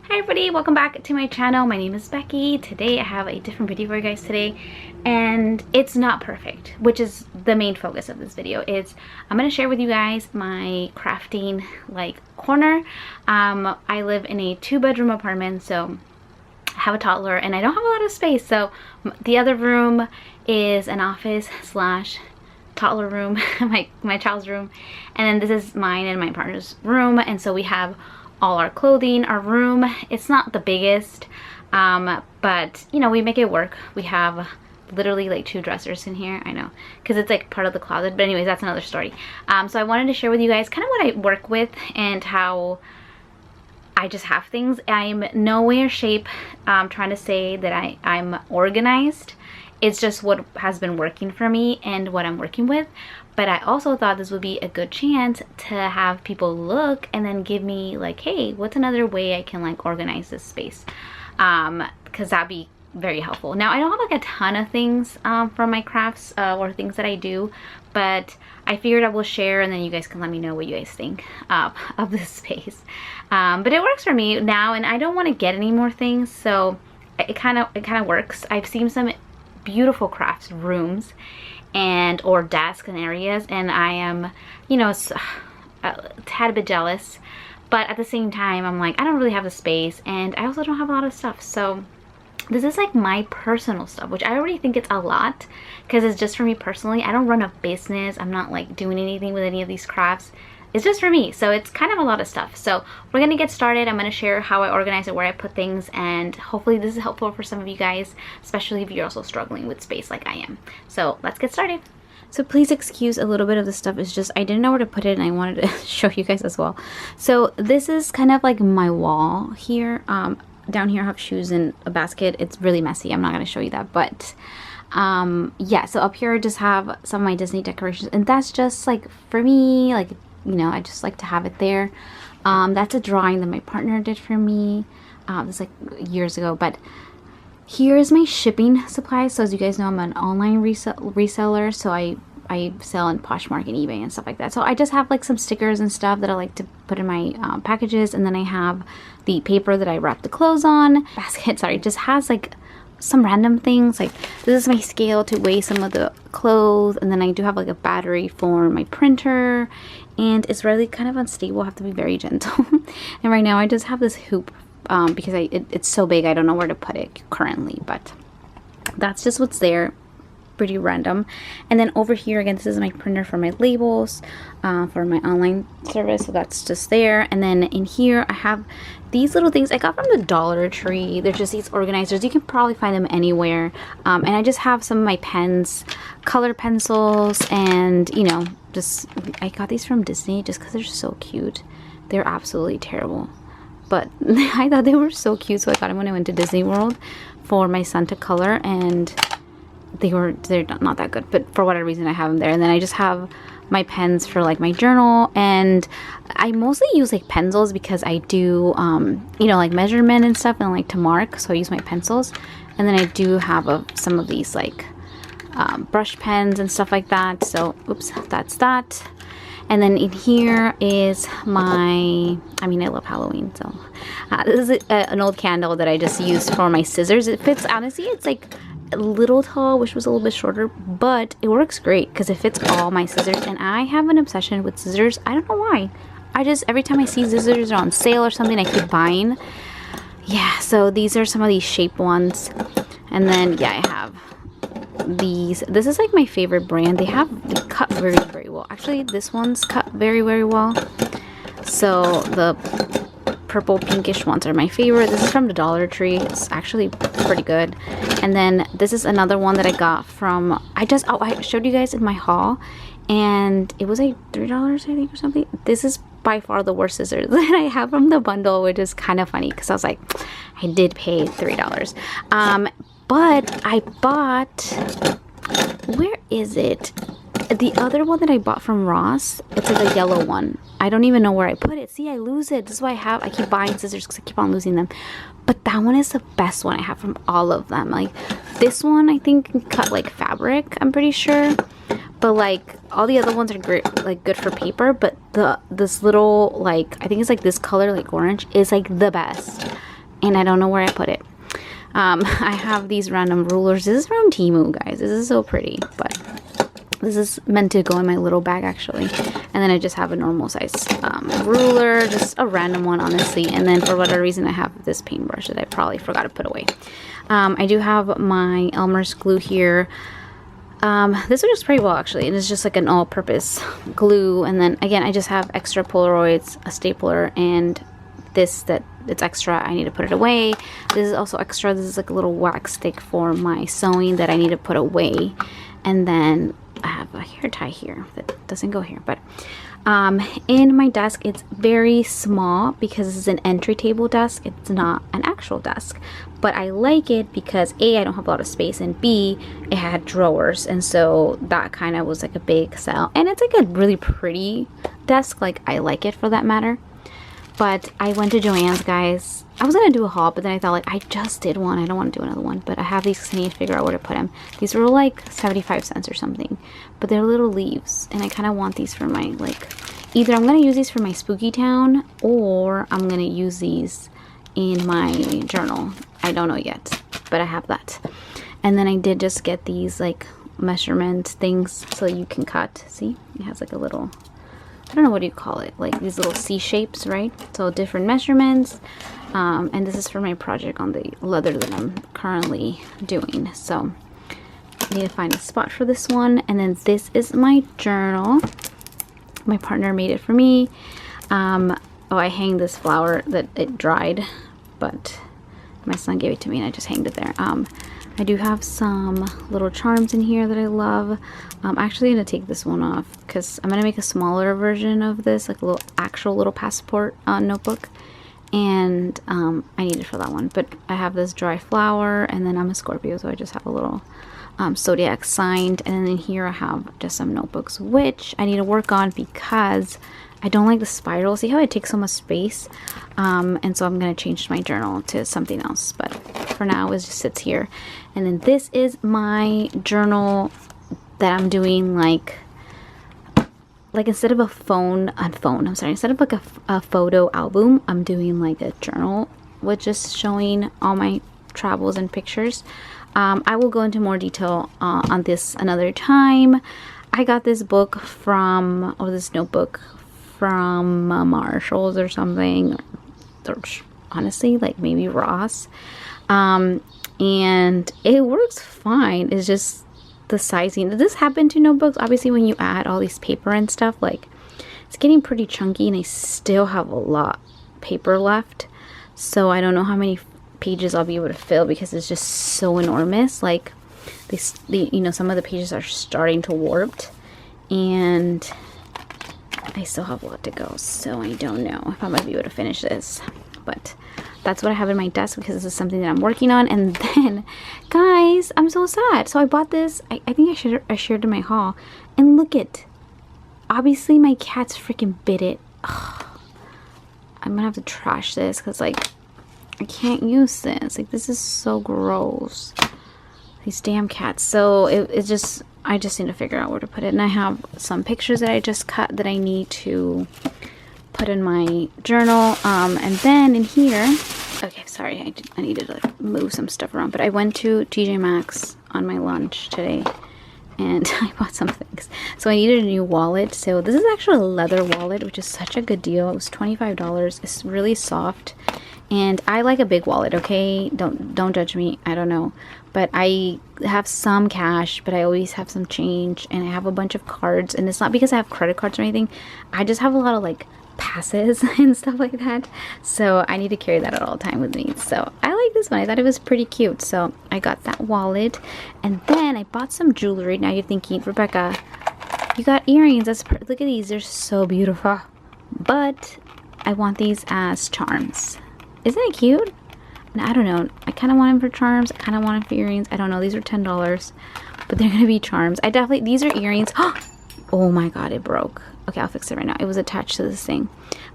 Hi everybody, welcome back to my channel. My name is Becky. Today I have a different video for you guys today, and it's not perfect, which is the main focus of this video. I'm going to share with you guys my crafting corner. I live in a 2-bedroom apartment, so I have a toddler and I don't have a lot of space, so the other room is an office slash toddler room, my child's room, and then this is mine and my partner's room. And so we have all our clothing. Our room, it's not the biggest, but you know, we make it work. We have literally like 2 dressers in here. I know, because it's like part of the closet, but anyways, that's another story. So I wanted to share with you guys kind of what I work with and how I just have things. I'm no way or shape trying to say that I'm organized. It's just what has been working for me and what I'm working with. But I also thought this would be a good chance to have people look and then give me like, hey, what's another way I can like organize this space? Because that'd be very helpful. Now, I don't have like a ton of things from my crafts or things that I do, but I figured I will share and then you guys can let me know what you guys think of this space. But it works for me now, and I don't want to get any more things, so it kind of works. I've seen some beautiful crafts rooms and or desks and areas, and I am, you know, a tad bit jealous, but at the same time I'm like, I don't really have the space, and I also don't have a lot of stuff. So this is like my personal stuff, which I already think it's a lot because it's just for me personally. I don't run a business. I'm not like doing anything with any of these crafts. It's just for me, so it's kind of a lot of stuff. So we're gonna get started. I'm gonna share how I organize it, where I put things, and hopefully this is helpful for some of you guys, especially if you're also struggling with space like I am. So let's get started. So please excuse a little bit of the stuff. It's just I didn't know where to put it, and I wanted to show you guys as well. So this is kind of like my wall here. Down here I have shoes and a basket. It's really messy. I'm not gonna show you that, but yeah. So up here I just have some of my Disney decorations, and that's just like for me, like, you know, I just like to have it there. That's a drawing that my partner did for me. This like years ago. But here is my shipping supplies. So as you guys know, I'm an online reseller. So I sell in Poshmark and eBay and stuff like that. So I just have like some stickers and stuff that I like to put in my packages. And then I have the paper that I wrap the clothes on. Basket, sorry, just has like some random things. Like this is my scale to weigh some of the clothes, and then I do have like a battery for my printer, and it's really kind of unstable. I have to be very gentle. And right now I just have this hoop because it's so big I don't know where to put it currently, but that's just what's there. Pretty random. And then over here again, this is my printer for my labels for my online service, so that's just there. And then in here I have these little things I got from the Dollar Tree. They're just these organizers. You can probably find them anywhere. And I just have some of my pens, color pencils, and you know, just I got these from Disney just because they're so cute. They're absolutely terrible, but I thought they were so cute, so I got them when I went to Disney World for my son to color, and they're not that good, but for whatever reason I have them there. And then I just have my pens for like my journal, and I mostly use like pencils because I do you know, like measurement and stuff, and like to mark, so I use my pencils. And then I do have some of these like brush pens and stuff like that. So oops, that's that. And then in here is my, I mean, I love Halloween, so this is an old candle that I just used for my scissors. It fits, honestly, it's like a little tall, wish it was a little bit shorter, but it works great because it fits all my scissors. And I have an obsession with scissors. I don't know why. I just, every time I see scissors on sale or something, I keep buying. Yeah, so these are some of these shape ones. And then yeah, I have these. This is like my favorite brand. They cut very, very well. Actually, this one's cut very, very well. So the purple pinkish ones are my favorite. This is from the Dollar Tree. It's actually pretty good. And then this is another one that I got from, I showed you guys in my haul, and it was like $3 I think or something. This is by far the worst scissors that I have from the bundle, which is kind of funny because I was like, I did pay $3. But I bought, where is it? The other one that I bought from Ross, it's like a yellow one. I don't even know where I put it. See, I lose it. This is why I keep buying scissors, because I keep on losing them. But that one is the best one I have from all of them. Like this one, I think can cut like fabric, I'm pretty sure. But like all the other ones are great, like good for paper. But this little, like, I think it's like this color, like orange, is like the best. and I don't know where I put it. I have these random rulers. This is from Temu, guys. This is so pretty, but this is meant to go in my little bag actually. And then I just have a normal size ruler, just a random one honestly. And then for whatever reason I have this paintbrush that I probably forgot to put away. I do have my Elmer's glue here. This works pretty well actually, and it's just like an all-purpose glue. And then again, I just have extra Polaroids, a stapler, and this that it's extra. I need to put it away. This is also extra. This is like a little wax stick for my sewing that I need to put away. And then I have a hair tie here that doesn't go here, but in my desk it's very small because this is an entry table desk. It's not an actual desk, but I like it because A, I don't have a lot of space, and B, it had drawers, and so that kind of was like a big sell. And it's like a really pretty desk, like I like it for that matter. But I went to Joann's, guys. I was gonna do a haul, but then I thought, like, I just did one. I don't want to do another one. But I have these because I need to figure out where to put them. These were like 75 cents or something. But they're little leaves. And I kind of want these for my, like, either I'm gonna use these for my spooky town, or I'm gonna use these in my journal. I don't know yet, but I have that. And then I did just get these, like, measurement things so you can cut. See? It has, like, a little... I don't know what do you call it, like these little C shapes, right? So different measurements, and this is for my project on the leather that I'm currently doing. So I need to find a spot for this one. And then this is my journal. My partner made it for me. Oh, I hang this flower that it dried, but my son gave it to me and I just hanged it there. I do have some little charms in here that I love. I'm actually going to take this one off because I'm going to make a smaller version of this, like a little actual little passport notebook. And I need it for that one. But I have this dry flower, and then I'm a Scorpio, so I just have a little zodiac signed. And then in here I have just some notebooks, which I need to work on because I don't like the spiral. See how it takes so much space? And so I'm going to change my journal to something else. But for now, it just sits here. And then this is my journal that I'm doing like instead of instead of like a photo album, I'm doing like a journal with just showing all my travels and pictures. I will go into more detail on this another time. I got this book from, or this notebook from Marshall's or something, or honestly like maybe Ross, and it works fine. It's just the sizing. Does this happen to notebooks? Obviously when you add all these paper and stuff, like it's getting pretty chunky, and I still have a lot paper left, so I don't know how many pages I'll be able to fill because it's just so enormous. Like you know, some of the pages are starting to warp, and I still have a lot to go, so I don't know if I might be able to finish this. But that's what I have in my desk because this is something that I'm working on. And then, guys, I'm so sad. So I bought this. I think I shared in my haul. And look it. Obviously, my cats freaking bit it. Ugh. I'm going to have to trash this because, like, I can't use this. Like, this is so gross. These damn cats. So it's just... I just need to figure out where to put it. And I have some pictures that I just cut that I need to put in my journal. And then in here, okay, sorry, I needed to move some stuff around. But I went to TJ Maxx on my lunch today, and I bought some things. So I needed a new wallet. So this is actually a leather wallet, which is such a good deal. It was $25. It's really soft. And I like a big wallet, okay? Don't judge me. I don't know. But I have some cash, but I always have some change, and I have a bunch of cards. And it's not because I have credit cards or anything. I just have a lot of like passes and stuff like that. So I need to carry that at all time with me. So I like this one. I thought it was pretty cute. So I got that wallet. And then I bought some jewelry. Now you're thinking, Rebecca, you got earrings. Look at these. They're so beautiful. But I want these as charms. Isn't it cute? And I don't know. I kind of want them for charms. I kind of want them for earrings. I don't know. These are $10, but they're going to be charms. These are earrings. Oh my God, it broke. Okay, I'll fix it right now. It was attached to this thing,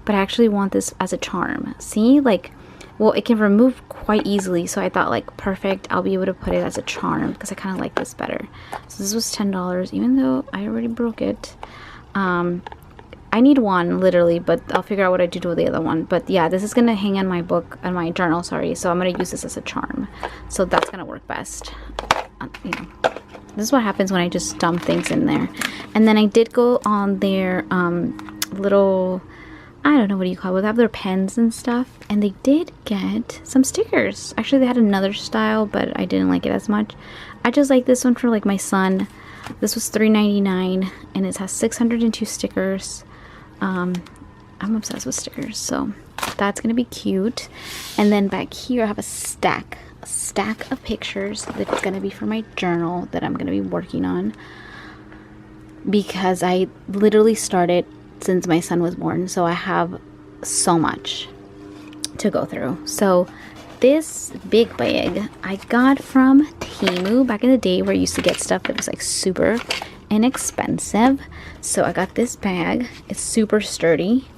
but I actually want this as a charm. See, like, well, it can remove quite easily. So I thought, like, perfect. I'll be able to put it as a charm because I kind of like this better. So this was $10, even though I already broke it. I need one literally, but I'll figure out what I do with the other one. But yeah, this is gonna hang on my book, on my journal, sorry. So I'm gonna use this as a charm. So that's gonna work best. You know, this is what happens when I just dump things in there. And then I did go on their little, I don't know, what do you call it? They have their pens and stuff, and they did get some stickers. Actually, they had another style, but I didn't like it as much. I just like this one for like my son. This was $3.99, and it has 602 stickers. I'm obsessed with stickers, so that's gonna be cute. And then back here I have a stack of pictures that's gonna be for my journal that I'm gonna be working on, because I literally started since my son was born, so I have so much to go through. So this big bag I got from Temu back in the day, where I used to get stuff that was like super inexpensive. So I got this bag. It's super sturdy.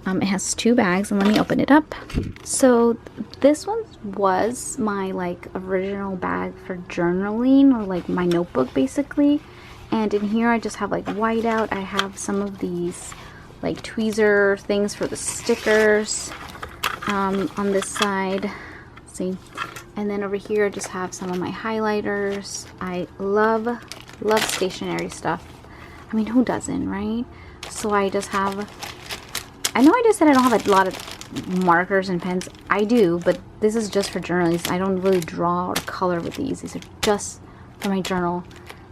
It has 2 bags, and let me open it up. So this one was my like original bag for journaling, or like my notebook basically. And in here I just have like whiteout. I have some of these like tweezer things for the stickers on this side. See, and then over here I just have some of my highlighters. I love stationery stuff. I mean, who doesn't, right? So I just have, I know I just said I don't have a lot of markers and pens. I do, but this is just for journaling. I don't really draw or color with these. These are just for my journal,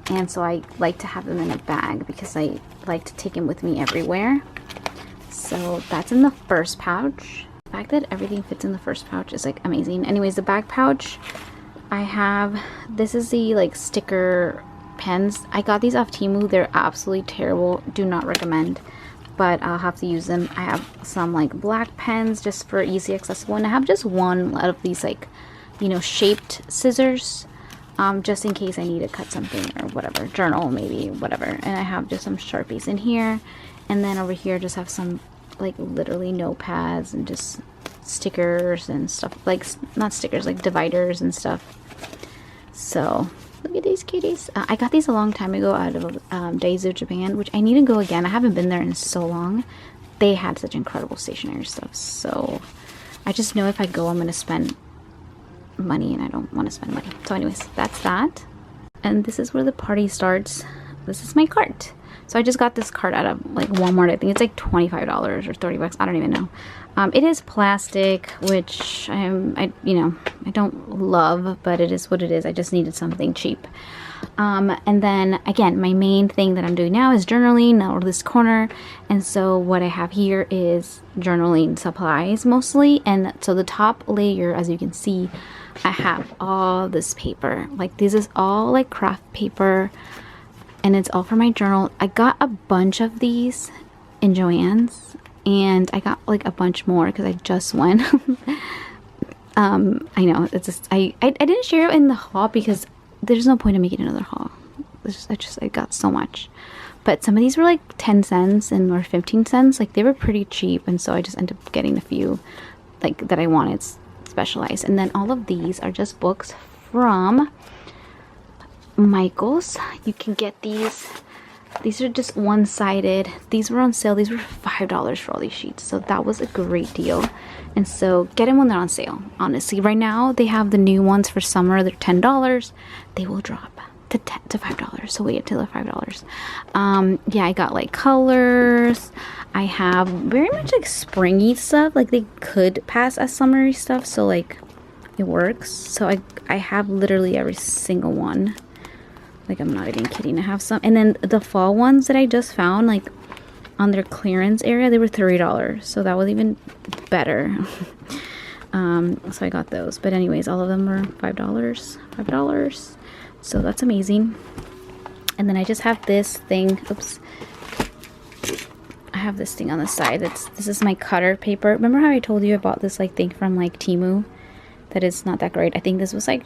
and so I like to have them in a bag because I like to take them with me everywhere. So that's in the first pouch. The fact that everything fits in the first pouch is like amazing. Anyways, the back pouch I have, this is the like sticker pens. I got these off Temu. They're absolutely terrible. Do not recommend, but I'll have to use them. I have some like black pens just for easy accessible, and I have just one out of these like, you know, shaped scissors, just in case I need to cut something or whatever, journal maybe, whatever. And I have just some Sharpies in here, and then over here just have some like literally notepads and just stickers and stuff, like not stickers, like dividers and stuff. So look at these kitties. I got these a long time ago out of Daiso Japan, which I need to go again. I haven't been there in so long. They had such incredible stationery stuff, so I just know if I go I'm gonna spend money, and I don't want to spend money. So anyways, that's that. And this is where the party starts. This is my cart. So I just got this cart out of like Walmart. I think it's like $25 or 30 bucks. I don't even know. It is plastic, which I don't love, but it is what it is. I just needed something cheap. And then again, my main thing that I'm doing now is journaling out of this corner. And so what I have here is journaling supplies mostly. And so the top layer, as you can see, I have all this paper. Like this is all like craft paper, and it's all for my journal. I got a bunch of these in Joann's, and I got like a bunch more because I just went. I know it's just I didn't share it in the haul because there's no point in making another haul. I got so much, but some of these were like 10 cents and or 15 cents. Like they were pretty cheap, and so I just ended up getting a few like that I wanted specialized. And then all of these are just books from Michael's. You can get these. These are just one-sided. These were on sale. These were $5 for all these sheets, so that was a great deal. And so get them when they're on sale. Honestly, right now they have the new ones for summer. They're $10. They will drop to $5, so wait until they're $5. Yeah, I got like colors. I have very much like springy stuff. Like they could pass as summery stuff, so like it works. So I have literally every single one. Like I'm not even kidding. I have some, and then the fall ones that I just found like on their clearance area, they were $3, so that was even better. So I got those. But anyways, all of them were $5. So that's amazing. And then I just have this thing. Oops. I have this thing on the side. This is my cutter paper. Remember how I told you about this like thing from like Temu that is not that great? I think this was like,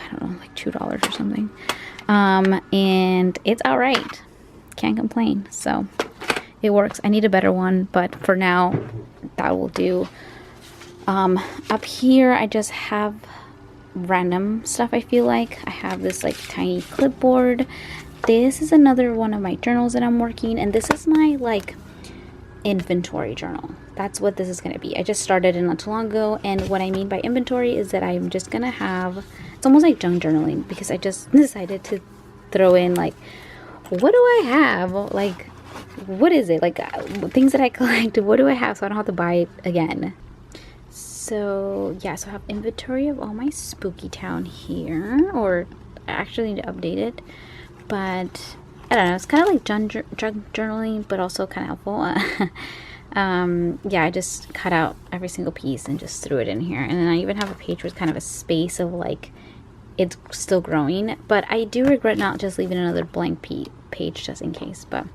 I don't know, like $2 or something. And it's all right. Can't complain. So it works. I need a better one, but for now that will do. Up here I just have random stuff. I feel like I have this like tiny clipboard. This is another one of my journals that I'm working, and this is my like inventory journal. That's what this is going to be. I just started it not too long ago, and what I mean by inventory is that I'm just going to have, it's almost like junk journaling, because I just decided to throw in like, what do I have? Like, what is it? Like, things that I collect, what do I have so I don't have to buy it again? So yeah, so I have inventory of all my Spooky Town here, or I actually need to update it, but I don't know, it's kind of like junk journaling, but also kind of helpful. Yeah, I just cut out every single piece and just threw it in here. And then I even have a page with kind of a space of like, it's still growing, but I do regret not just leaving another blank page just in case. But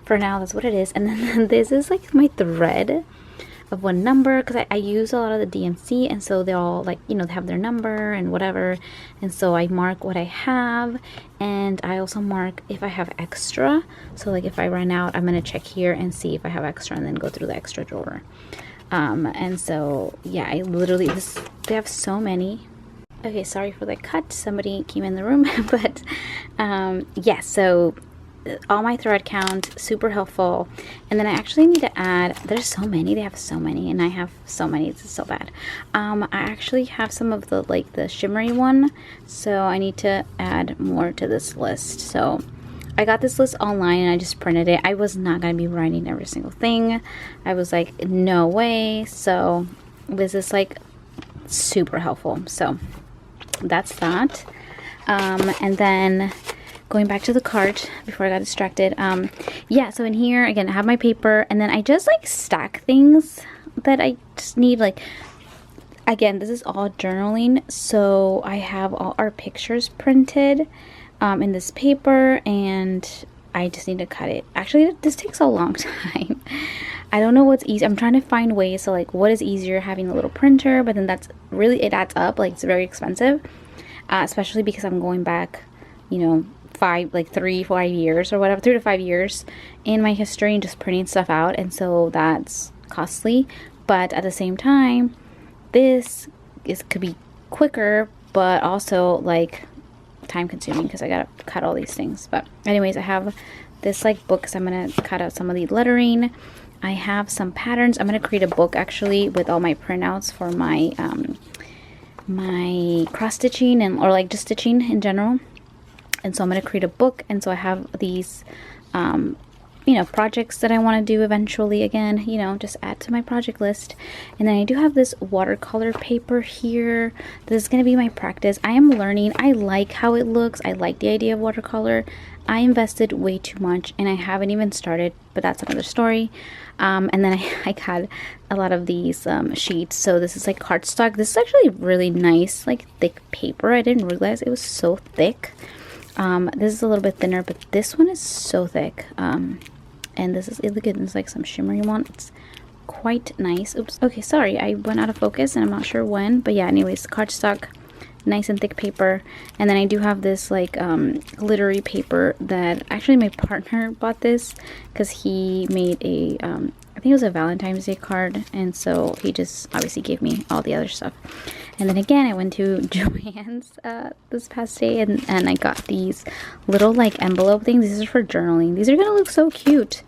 for now, that's what it is. And then this is like my thread of one number, because I use a lot of the DMC, and so they all, like, you know, they have their number and whatever, and so I mark what I have, and I also mark if I have extra. So like if I run out, I'm gonna check here and see if I have extra, and then go through the extra drawer. And so yeah, I literally, they have so many. Okay, sorry for the cut, somebody came in the room. But yeah, so all my thread count, super helpful. And then I actually need to add, there's so many, they have so many, and I have so many, it's so bad. I actually have some of the, like, the shimmery one, so I need to add more to this list. So I got this list online and I just printed it. I was not going to be writing every single thing. I was like, no way. So this is like super helpful. So that's that. And then going back to the cart before I got distracted, yeah, so in here again I have my paper, and then I just like stack things that I just need. Like, again, this is all journaling, so I have all our pictures printed in this paper, and I just need to cut it. Actually, this takes a long time. I don't know what's easy. I'm trying to find ways to, like, what is easier, having a little printer, but then that's really, it adds up. Like, it's very expensive, especially because I'm going back, you know, 3-5 years or whatever, 3 to 5 years in my history, and just printing stuff out, and so that's costly. But at the same time, this could be quicker, but also like time consuming, because I gotta cut all these things. But anyways, I have this like book, because I'm gonna cut out some of the lettering. I have some patterns. I'm gonna create a book actually with all my printouts for my my cross stitching, and or like just stitching in general. And so I'm going to create a book, and so I have these, you know, projects that I want to do eventually, again, you know, just add to my project list. And then I do have this watercolor paper here. This is going to be my practice. I am learning. I like how it looks. I like the idea of watercolor. I invested way too much, and I haven't even started, but that's another story. And then I got a lot of these sheets. So this is like cardstock. This is actually really nice, like thick paper. I didn't realize it was so thick. This is a little bit thinner, but this one is so thick. And this is, look at this, like some shimmery one. It's quite nice. Oops. Okay, sorry, I went out of focus and I'm not sure when, but yeah, anyways, cardstock, nice and thick paper. And then I do have this like glittery paper that actually my partner bought this because he made a I think it was a Valentine's Day card, and so he just obviously gave me all the other stuff. And then again, I went to Joann's this past day, and I got these little like envelope things. These are for journaling. These are gonna look so cute.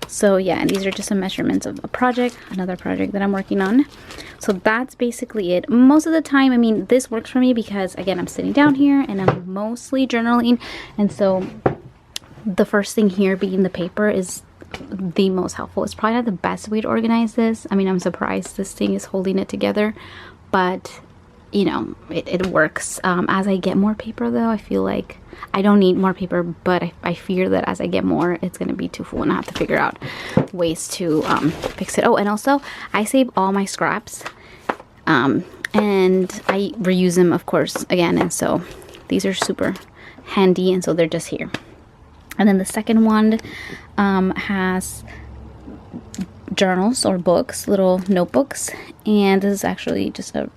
So yeah, and these are just some measurements of a project, another project that I'm working on. So that's basically it. Most of the time, I mean, this works for me because again, I'm sitting down here and I'm mostly journaling, and so the first thing here being the paper is the most helpful. It's probably not the best way to organize this. I mean, I'm surprised this thing is holding it together, but you know, it works. As I get more paper though, I feel like I don't need more paper, but I fear that as I get more, it's gonna be too full and I have to figure out ways to fix it. Oh, and also I save all my scraps and I reuse them, of course, again, and so these are super handy, and so they're just here. And then the second one has journals or books, little notebooks, and this is actually just a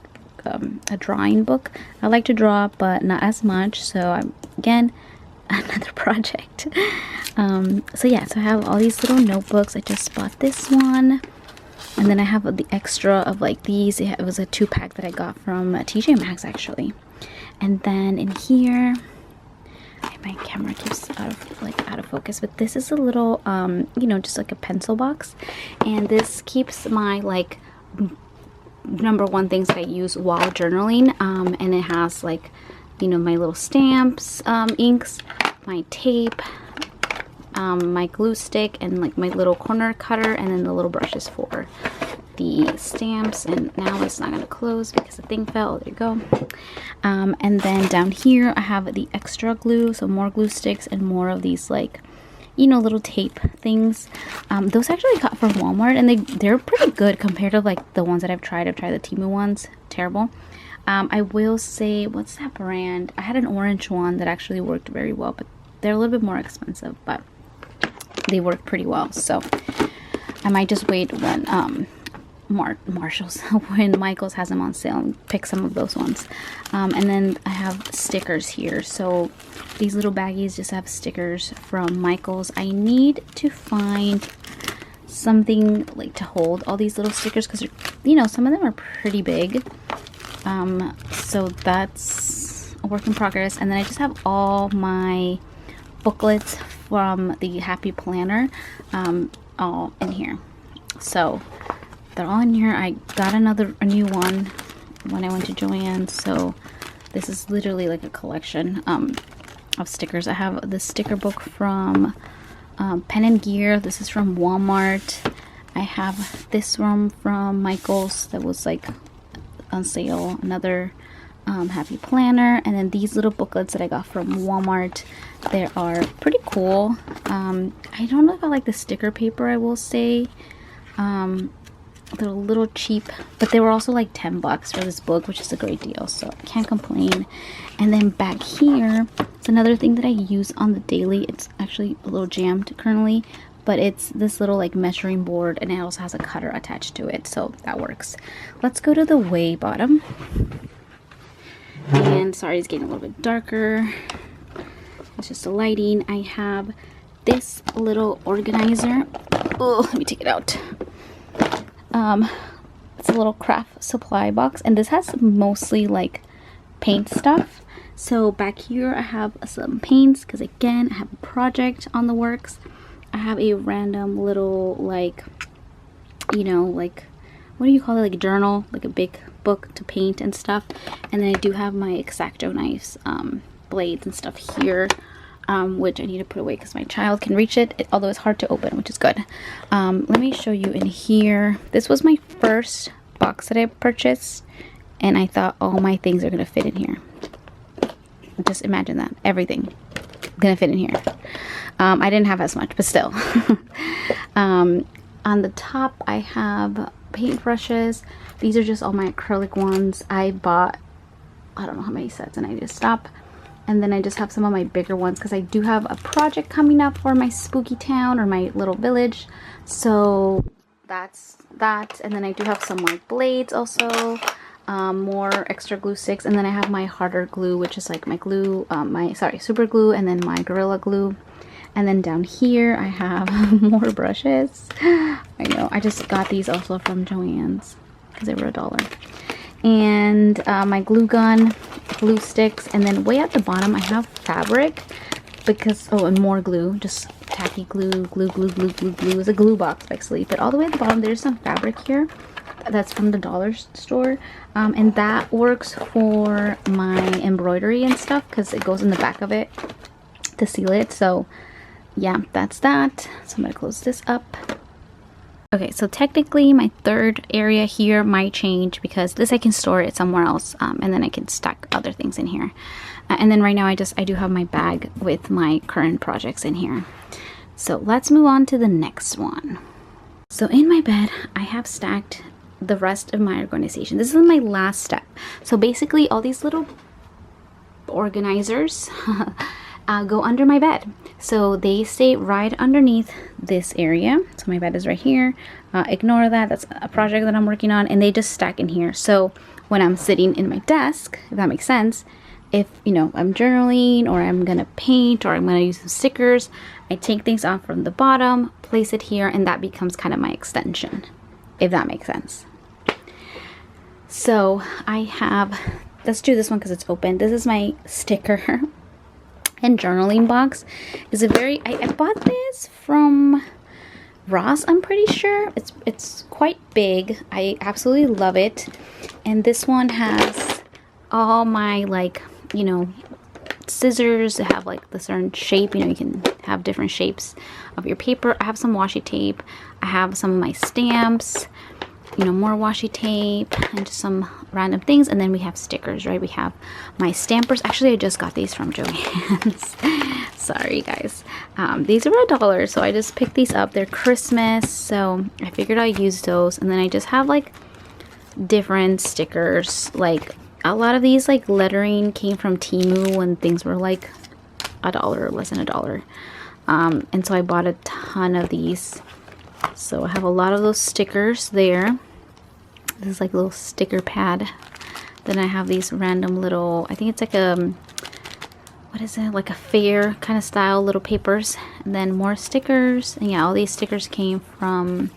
drawing book. I like to draw, but not as much, so I'm, again, another project. So yeah, so I have all these little notebooks. I just bought this one, and then I have the extra of like these. It was a 2-pack that I got from TJ Maxx actually. And then in here I my camera keeps out of focus, but this is a little you know, just like a pencil box, and this keeps my like number one things that I use while journaling, and it has like, you know, my little stamps, inks, my tape, my glue stick, and like my little corner cutter, and then the little brushes for the stamps. And now it's not going to close because the thing fell. There you go. And then down here I have the extra glue, so more glue sticks and more of these, like, you know, little tape things. Those I actually got from Walmart, and they're pretty good compared to like the ones that I've tried. I've tried the Temu ones, terrible. I will say, what's that brand? I had an orange one that actually worked very well, but they're a little bit more expensive, but they work pretty well. So I might just wait when Marshall's when Michael's has them on sale and pick some of those ones. And then I have stickers here. So these little baggies just have stickers from Michael's. I need to find something like to hold all these little stickers, because, you know, some of them are pretty big. So that's a work in progress. And then I just have all my booklets from the Happy Planner all in here. So they're all in here. I got a new one when I went to Joann's, so this is literally like a collection of stickers. I have the sticker book from Pen and Gear. This is from Walmart. I have this one from Michael's that was like on sale, another Happy Planner, and then these little booklets that I got from Walmart. They are pretty cool. I don't know if I like the sticker paper, I will say. They're a little cheap, but they were also like 10 bucks for this book, which is a great deal, so I can't complain. And then back here, it's another thing that I use on the daily. It's actually a little jammed currently, but it's this little like measuring board, and it also has a cutter attached to it, so that works. Let's go to the way bottom. And sorry, it's getting a little bit darker. It's just the lighting. I have this little organizer. Oh, let me take it out. It's a little craft supply box, and this has mostly like paint stuff. So back here I have some paints, because again I have a project on the works. I have a random little, like, you know, like, what do you call it, like a journal, like a big book to paint and stuff. And then I do have my X-Acto knives, blades and stuff here, which I need to put away because my child can reach it, although it's hard to open, which is good. Let me show you in here. This was my first box that I purchased, and I thought all my things are gonna fit in here. Just imagine that, everything gonna fit in here. I didn't have as much, but still. On the top I have paint brushes. These are just all my acrylic ones. I bought, I don't know how many sets, and I need to stop. And then I just have some of my bigger ones, because I do have a project coming up for my spooky town, or my little village. So that's that. And then I do have some like blades also, more extra glue sticks. And then I have my harder glue, which is like my glue, super glue, and then my Gorilla Glue. And then down here I have more brushes. I know, I just got these also from Joann's because they were $1. And my glue gun, glue sticks, and then way at the bottom I have fabric, because, oh, and more glue, just tacky glue. It's a glue box basically, but all the way at the bottom there's some fabric here that's from the dollar store, and that works for my embroidery and stuff, because it goes in the back of it to seal it. So yeah, that's that. So I'm gonna close this up. Okay, so technically my third area here might change, because this I can store it somewhere else, and then I can stack other things in here. And then right now I do have my bag with my current projects in here. So let's move on to the next one. So in my bed I have stacked the rest of my organization. This is my last step. So basically all these little organizers go under my bed. So they stay right underneath this area. So my bed is right here. Ignore that. That's a project that I'm working on, and they just stack in here. So when I'm sitting in my desk, if that makes sense, if, you know, I'm journaling, or I'm gonna paint, or I'm gonna use some stickers, I take things off from the bottom, place it here, and that becomes kind of my extension, if that makes sense. So I have, let's do this one because it's open. This is my sticker. and journaling box. Is a very, I bought this from Ross, I'm pretty sure. It's quite big. I absolutely love it. And this one has all my, like, you know, scissors that have like the certain shape. You know, you can have different shapes of your paper. I have some washi tape. I have some of my stamps, you know, more washi tape, and just some random things. And then we have stickers, right? We have my stampers. Actually, I just got these from Joann's. Sorry, guys. These are $1, so I just picked these up. They're Christmas, so I figured I'd use those. And then I just have like different stickers. Like a lot of these like lettering came from Temu when things were like $1 or less than $1. And so I bought a ton of these. So I have a lot of those stickers there. This is like a little sticker pad. Then I have these random little, I think it's like a, what is it? Like a fair kind of style little papers. And then more stickers. And yeah, all these stickers came from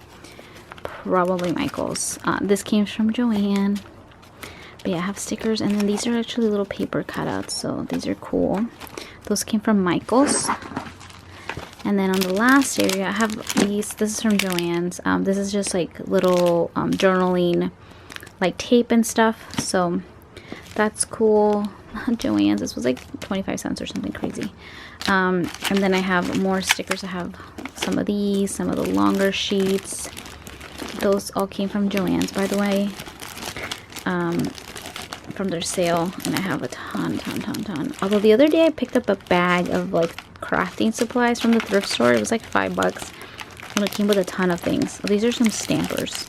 probably Michael's. This came from Joann. But yeah, I have stickers. And then these are actually little paper cutouts. So these are cool. Those came from Michael's. And then on the last area, I have these. This is from Joann's. This is just like little journaling, like tape and stuff. So that's cool. Joann's. This was like 25 cents or something crazy. And then I have more stickers. I have some of these, some of the longer sheets. Those all came from Joann's, by the way. From their sale. And I have a ton. Although the other day I picked up a bag of like crafting supplies from the thrift store. It was like $5 and it came with a ton of things. Oh, these are some stampers.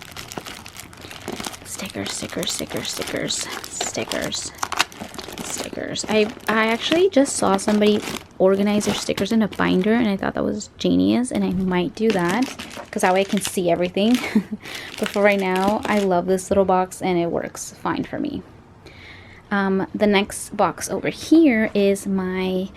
Stickers. I actually just saw somebody organize their stickers in a binder, and I thought that was genius, and I might do that because that way I can see everything. But for right now, I love this little box and it works fine for me. The next box over here is my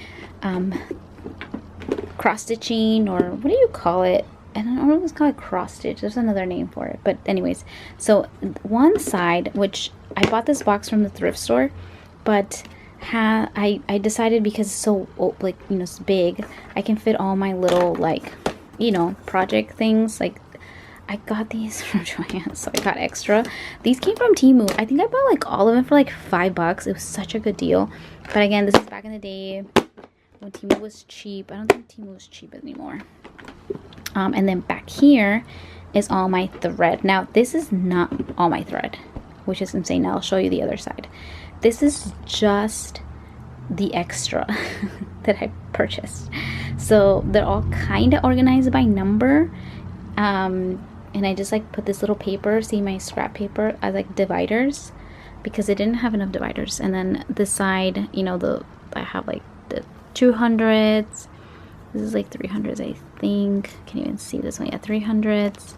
cross stitching, or what do you call it? I don't know if it's called cross stitch. There's another name for it. But anyways, so one side, which I bought this box from the thrift store, but I decided because it's so, like, you know, it's big, I can fit all my little, like, you know, project things. Like, I got these from Joann, so I got extra. These came from Temu. I think I bought like all of them for like $5. It was such a good deal. But again, this is back in the day when Temu was cheap. I don't think Temu is cheap anymore. And then back here is all my thread. Now, this is not all my thread, which is insane. Now I'll show you the other side. This is just the extra that I purchased. So they're all kind of organized by number. And I just like put this little paper, see my scrap paper, as like dividers, because I didn't have enough dividers. And then this side, you know, I have like the 200s. This is like 300s, I think. Can't even see this one. Yeah, 300s.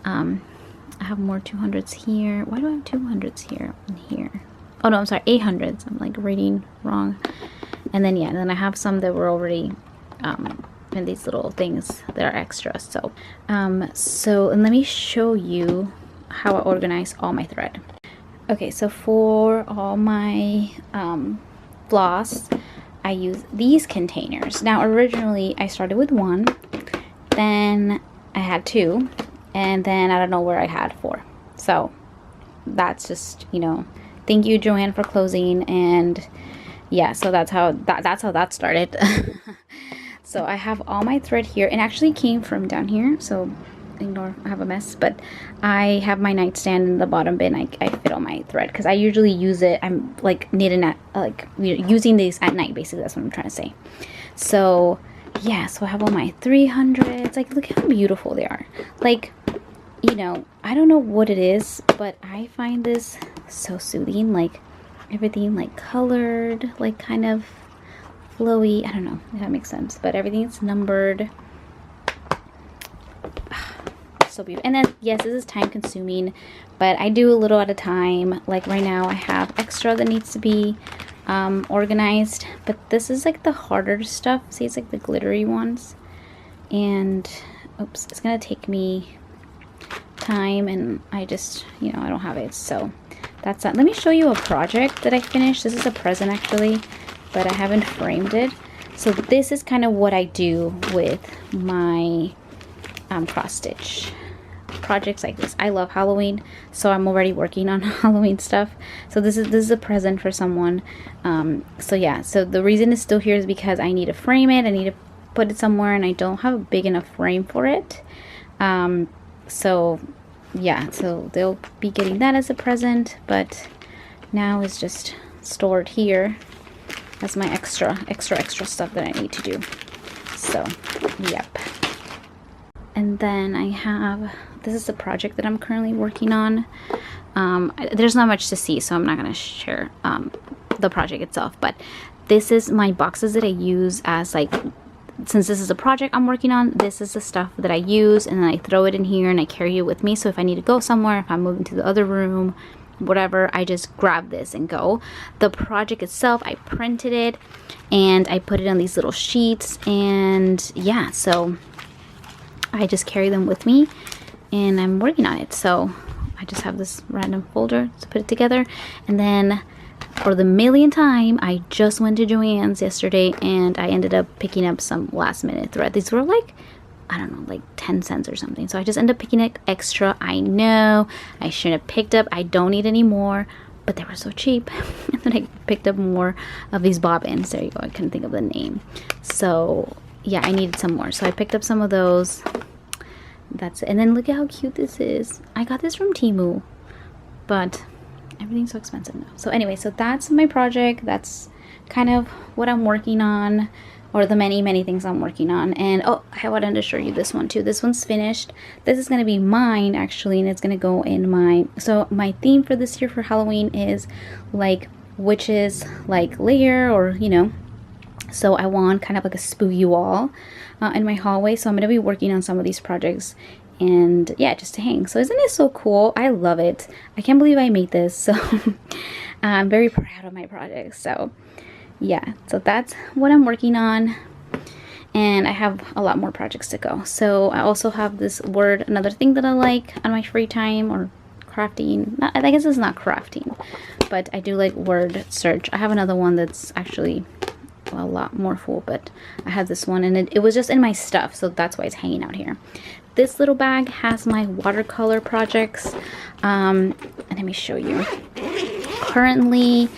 I have more 200s here. Why do I have 200s here and here? Oh no, I'm sorry, 800s. I'm like reading wrong. And then yeah, and then I have some that were already and these little things that are extra. So and let me show you how I organize all my thread. Okay, so for all my floss, I use these containers. Now originally I started with one, then I had two, and then I don't know where I had 4. So that's just, you know, thank you Joann for closing. And yeah, so that's how that started. So I have all my thread here, and actually came from down here, so ignore, I have a mess, but I have my nightstand in the bottom bin. I fit all my thread because I usually use it, I'm like knitting at, like, you know, using these at night, basically. That's what I'm trying to say. So yeah, so I have all my 300s. Like, look how beautiful they are. Like, you know, I don't know what it is, but I find this so soothing. Like, everything like colored, like kind of flowy. I don't know if that makes sense, but everything's numbered. So beautiful. And then yes, this is time consuming, but I do a little at a time. Like right now I have extra that needs to be organized, but this is like the harder stuff. See, it's like the glittery ones, and oops, it's gonna take me time, and I just, you know, I don't have it. So that's that. Let me show you a project that I finished. This is a present actually, but I haven't framed it. So this is kind of what I do with my cross stitch projects like this. I love Halloween, so I'm already working on Halloween stuff. So this is a present for someone. So yeah, so the reason it's still here is because I need to frame it. I need to put it somewhere, and I don't have a big enough frame for it. So yeah, so they'll be getting that as a present, but now it's just stored here as my extra stuff that I need to do. So yep. And then I have, this is a project that I'm currently working on. There's not much to see, so I'm not gonna share the project itself, but this is my boxes that I use as like, since this is a project I'm working on, this is the stuff that I use, and then I throw it in here and I carry it with me. So if I need to go somewhere, if I'm moving to the other room, whatever, I just grab this and go. The project itself, I printed it and I put it on these little sheets, and yeah, so I just carry them with me and I'm working on it. So I just have this random folder to put it together. And then for the millionth time, I just went to Joann's yesterday and I ended up picking up some last minute thread. These were like, I don't know, like 10 cents or something. So I just ended up picking it extra. I know I shouldn't have picked up. I don't need any more, but they were so cheap. And then I picked up more of these bobbins. There you go. I couldn't think of the name. So yeah, I needed some more. So I picked up some of those. That's it. And then look at how cute this is. I got this from Temu, but everything's so expensive now. So anyway, so that's my project. That's kind of what I'm working on, or the many things I'm working on. And oh, I wanted to show you this one too. This one's finished. This is going to be mine actually, and it's going to go in my, so my theme for this year for Halloween is like witches like layer, or you know, so I want kind of like a spooky wall in my hallway. So I'm going to be working on some of these projects, and yeah, just to hang. So isn't it so cool? I love it. I can't believe I made this. So I'm very proud of my project. So yeah, so that's what I'm working on, and I have a lot more projects to go. So I also have this word, another thing that I like on my free time, or crafting. I guess it's not crafting, but I do like word search. I have another one that's actually a lot more full, but I had this one, and it was just in my stuff, so that's why it's hanging out here. This little bag has my watercolor projects, and let me show you. Currently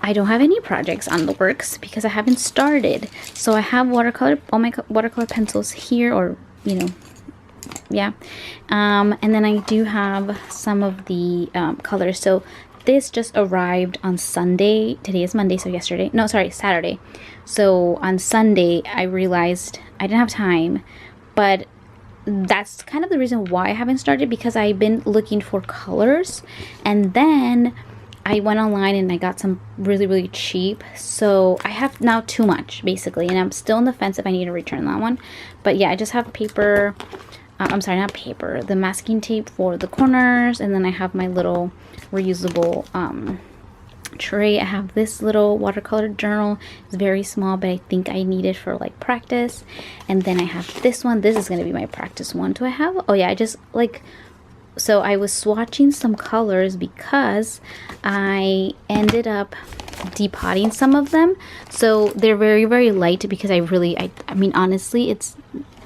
I don't have any projects on the works because I haven't started. So I have watercolor, all my watercolor pencils here, or you know, yeah, and then I do have some of the colors. So this just arrived on Sunday. Today is Monday, so yesterday, no, sorry, Saturday. So on Sunday I realized I didn't have time, but that's kind of the reason why I haven't started, because I've been looking for colors, and then I went online and I got some really cheap. So I have now too much basically, and I'm still on the fence if I need to return that one. But yeah, I just have paper, I'm sorry, not paper, the masking tape for the corners, and then I have my little reusable tray. I have this little watercolor journal. It's very small, but I think I need it for like practice. And then I have this one. This is going to be my practice one. Do I have, oh yeah, I just like, so I was swatching some colors because I ended up depotting some of them. So they're very light, because I mean honestly,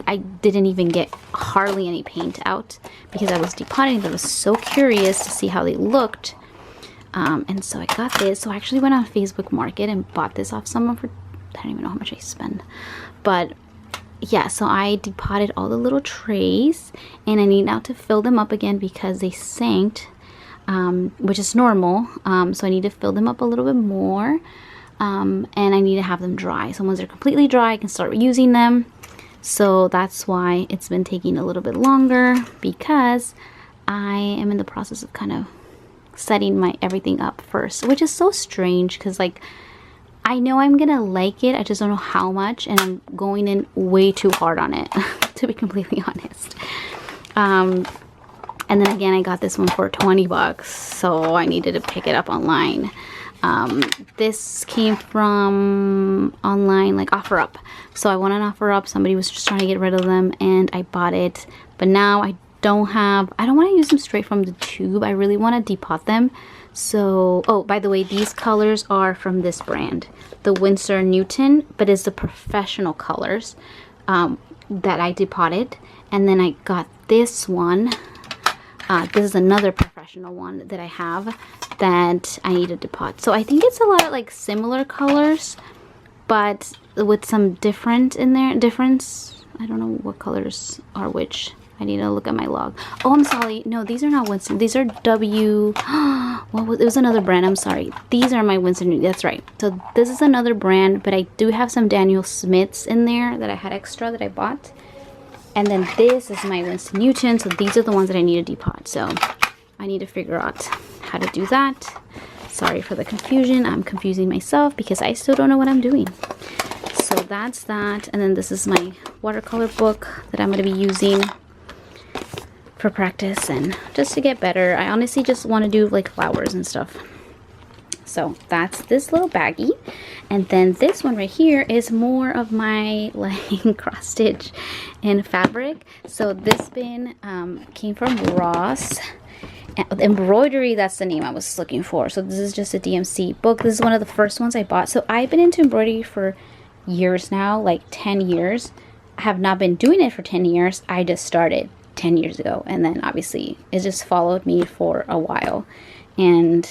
I didn't even get hardly any paint out because I was depotting them. I was so curious to see how they looked. And so I got this. So I actually went on Facebook Market and bought this off someone for, I don't even know how much I spent. But yeah, so I depotted all the little trays, and I need now to fill them up again because they sank, which is normal. So I need to fill them up a little bit more, and I need to have them dry. So once they're completely dry, I can start using them. So that's why it's been taking a little bit longer, because I am in the process of kind of setting my everything up first, which is so strange because like I know I'm gonna like it, I just don't know how much, and I'm going in way too hard on it to be completely honest. And then again, I got this one for 20 bucks, so I needed to pick it up online. This came from online, like OfferUp. So I went on OfferUp, somebody was just trying to get rid of them, and I bought it. But now I don't want to use them straight from the tube. I really want to depot them. So, oh, by the way, these colors are from this brand, the Winsor Newton, but it's the professional colors that I depotted. And then I got this one. This is another professional one that I have that I need to depot. So I think it's a lot of like similar colors, but with some difference. I don't know what colors are which. I need to look at my log. Oh, I'm sorry. No, these are not Winston. These are W. Well, it was another brand. I'm sorry. These are my Winston. That's right. So this is another brand, but I do have some Daniel Smiths in there that I had extra that I bought. And then this is my Winston Newton. So these are the ones that I need to depot. So I need to figure out how to do that. Sorry for the confusion. I'm confusing myself because I still don't know what I'm doing. So that's that. And then this is my watercolor book that I'm going to be using for practice and just to get better. I honestly just want to do like flowers and stuff. So that's this little baggie. And then this one right here is more of my like cross stitch and fabric. So this bin came from Ross. Embroidery, that's the name I was looking for. So this is just a DMC book. This is one of the first ones I bought. So I've been into embroidery for years now, like 10 years. I have not been doing it for 10 years. I just started 10 years ago, and then obviously it just followed me for a while. And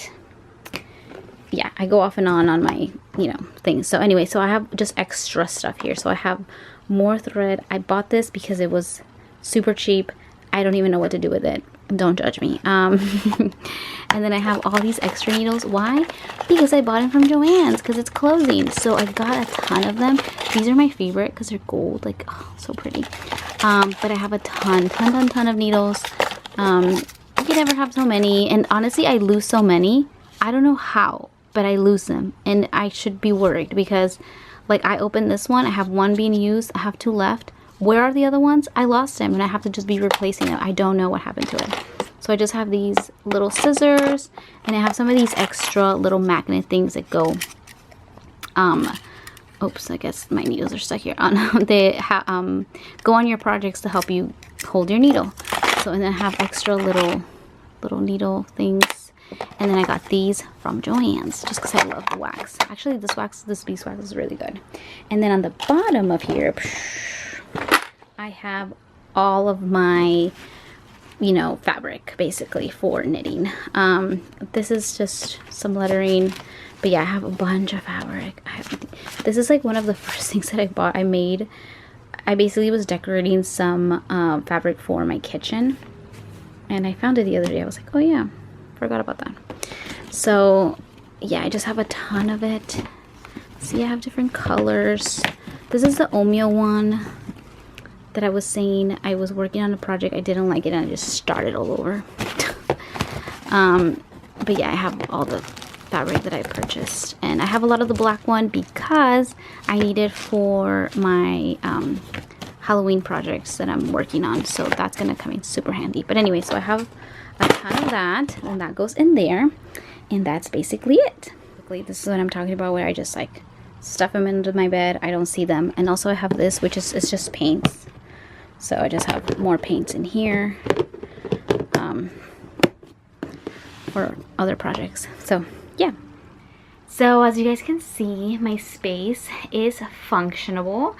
yeah, I go off and on my, you know, things. So anyway, so I have just extra stuff here. So I have more thread. I bought this because it was super cheap. I don't even know what to do with it. Don't judge me. And then I have all these extra needles. Why? Because I bought them from Joann's because it's closing. So I got a ton of them. These are my favorite because they're gold. Like, oh, so pretty. But I have a ton of needles. You can never have so many. And honestly, I lose so many. I don't know how, but I lose them. And I should be worried because, like, I opened this one. I have one being used. I have 2 left. Where are the other ones? I lost them and I have to just be replacing them. I don't know what happened to it. So I just have these little scissors and I have some of these extra little magnet things that go, oops, I guess my needles are stuck here. They go on your projects to help you hold your needle. So, and then I have extra little needle things. And then I got these from Joann's just because I love the wax. Actually, this beeswax is really good. And then on the bottom of here, I have all of my, you know, fabric basically for knitting. This is just some lettering, but yeah, I have a bunch of fabric. This is like one of the first things that I bought. I basically was decorating some fabric for my kitchen, and I found it the other day. I was like, oh yeah, forgot about that. So yeah, I just have a ton of it. See, I have different colors. This is the Omeo one that I was saying. I was working on a project, I didn't like it, and I just started all over. But yeah, I have all the fabric that I purchased, and I have a lot of the black one because I need it for my Halloween projects that I'm working on, so that's gonna come in super handy. But anyway, so I have a ton of that, and that goes in there, and that's basically it. This is what I'm talking about, where I just like stuff them into my bed. I don't see them. And also I have this, which is, it's just paints. So I just have more paints in here for other projects. So yeah. So as you guys can see, my space is functionable.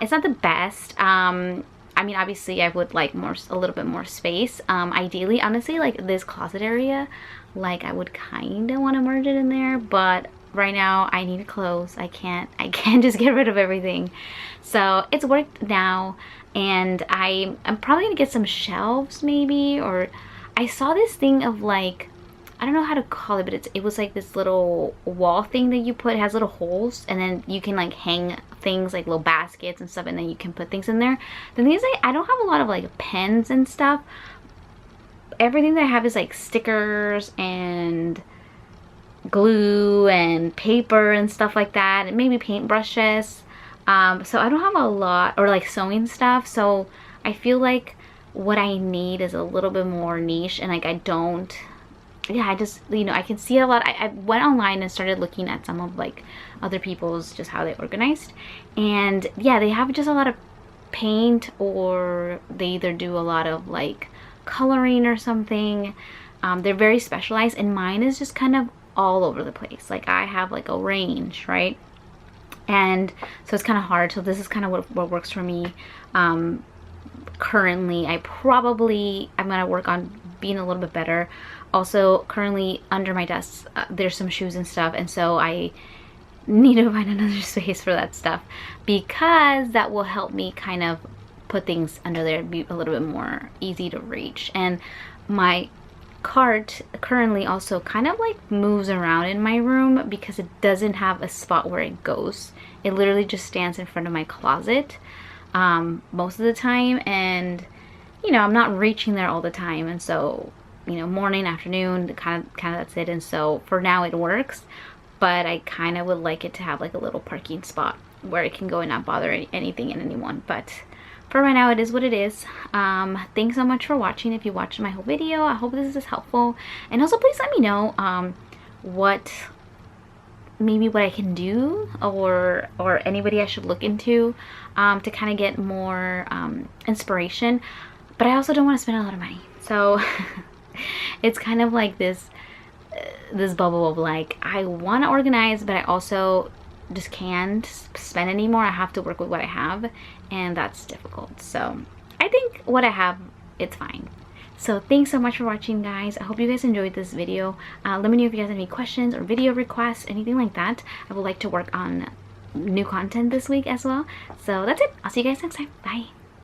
It's not the best. I mean, obviously I would like a little bit more space. Ideally, honestly, like this closet area, like I would kind of want to merge it in there, but right now I need clothes. I can't just get rid of everything. So it's worked now, and I'm probably gonna get some shelves maybe, or I saw this thing of like, I don't know how to call it, but it was like this little wall thing that you put. It has little holes, and then you can like hang things like little baskets and stuff, and then you can put things in there. The thing is, I don't have a lot of like pens and stuff. Everything that I have is like stickers and glue and paper and stuff like that, and maybe paintbrushes. So I don't have a lot, or like sewing stuff. So I feel like what I need is a little bit more niche, and like I don't. Yeah, I just, you know, I can see a lot. I went online and started looking at some of like other people's, just how they organized, and yeah, they have just a lot of paint, or they either do a lot of like coloring or something. They're very specialized, and mine is just kind of all over the place. Like I have like a range, right? And so it's kind of hard. So this is kind of what works for me. Currently I'm gonna work on being a little bit better. Also, currently under my desk there's some shoes and stuff, and so I need to find another space for that stuff, because that will help me kind of put things under there and be a little bit more easy to reach. And my cart currently also kind of like moves around in my room because it doesn't have a spot where it goes. It literally just stands in front of my closet most of the time, and you know, I'm not reaching there all the time, and so, you know, morning, afternoon, kind of that's it. And so for now it works, but I kind of would like it to have like a little parking spot where it can go and not bother anything and anyone. But for right now, it is what it is. Thanks so much for watching. If you watched my whole video, I hope this is helpful. And also please let me know what I can do, or anybody I should look into to kind of get more inspiration. But I also don't want to spend a lot of money, so it's kind of like this bubble of like, I want to organize, but I also just can't spend anymore. I have to work with what I have, and that's difficult. So I think what I have, it's fine. So thanks so much for watching, guys. I hope you guys enjoyed this video. Let me know if you guys have any questions or video requests, anything like that. I would like to work on new content this week as well. So that's it. I'll see you guys next time. Bye.